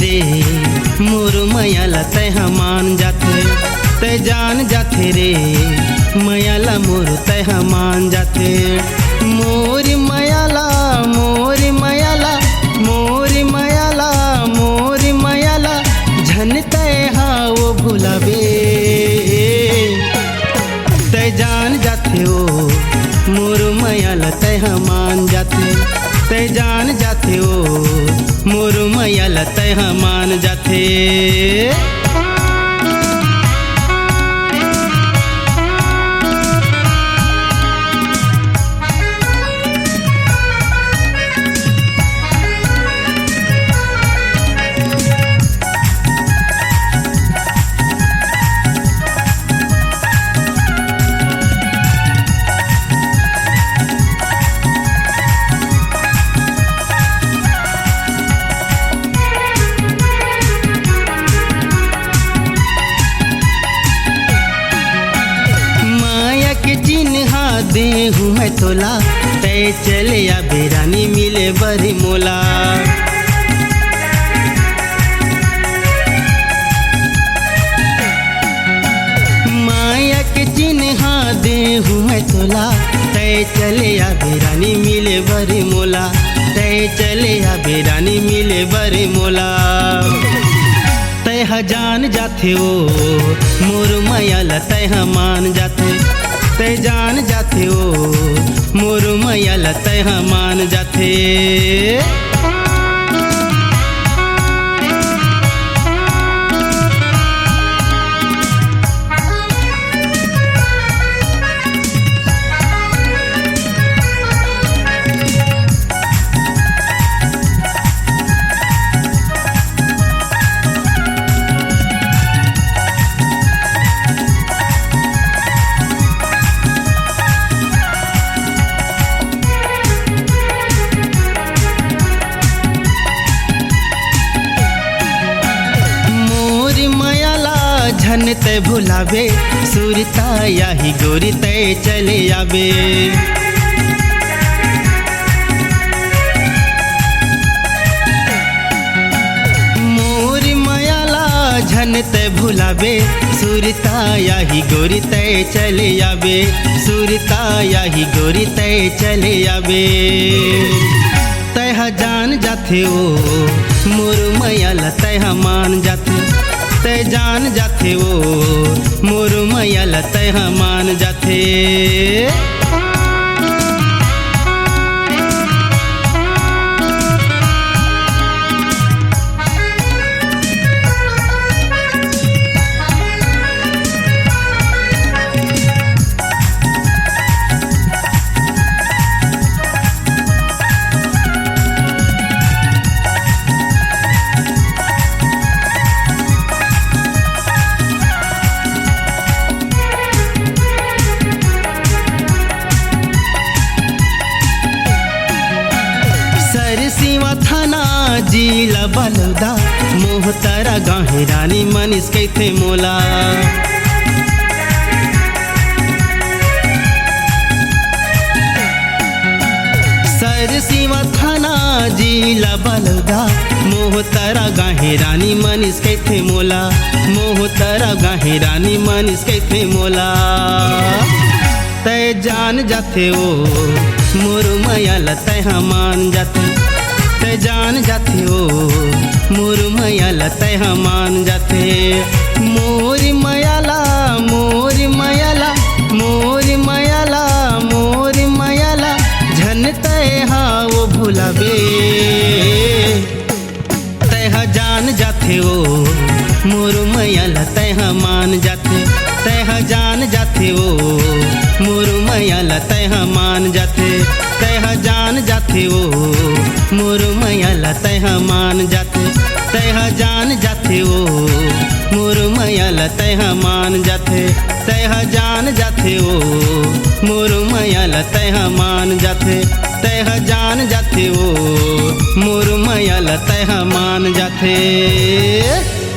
रे मोर मयाला तय मान जाथे ते जान जाथे रे मयाला मोर तय मान जाथे मोर मयाला मोर मयाला मोर मयाला मोर मयाला झन तय हाओ भुलावे तय जान जाथे ओ मोर मयाला तय मान जाथे तय जान जाथे ओ मोर मयाला तय मान जाथे। देहूँ मैं तोला तय चले या बेरानी मिले बरी मोला माया के चिन्ह देहूँ मैं तोला तय चले या बेरानी मिले बरी मोला तय चले या बेरानी मिले बरी मोला तय जान जाथे ओ मोर मयाला तय मान जाथे तय जान जाथे ओ मोर मयाला तय मान जाथे। झन तय भुलावे सुरता याही गोरी तय चले आवे मोर मयाला झन तय भुलावे सुरता याही गोरी तय चले आवे सुरता याही गोरी तय चले आवे तय जान जाथे ओ मोर मयाला तय मान जाथे तय जान जाथे ओ मोर मयाला तय मान जाथे। सरसीवा थाना जिला बलौदा मोहतरा गाँव रानी मनीष कैथे मोला सरसीवा थाना जिला बलौदा मोहतरा गाँव रानी मनीष कैथे मोला मोहतरा गाँव रानी मनीष कैथे मोला तय जान जाथे ओ मोर मयाला तय मान जाथे तय जान जाथे ओ मोर मयाला तय मान जाथे मोर मयाला मोर मयाला मोर मयाला मोर मयाला झन तय हाओ भुलावे। मैया ल तैहा मान जाथे तैहा जान जाथे ओ मोर मैया ल तैहा मान जाथे तैहा जान जाथे ओ मोर मैया ल तैहा मान जाथे तैहा जान जाथे ओ मोर मैया ल तैहा मान जाथे तैहा जान जाथे ओ मोर मैया ल तैहा मान जाथे।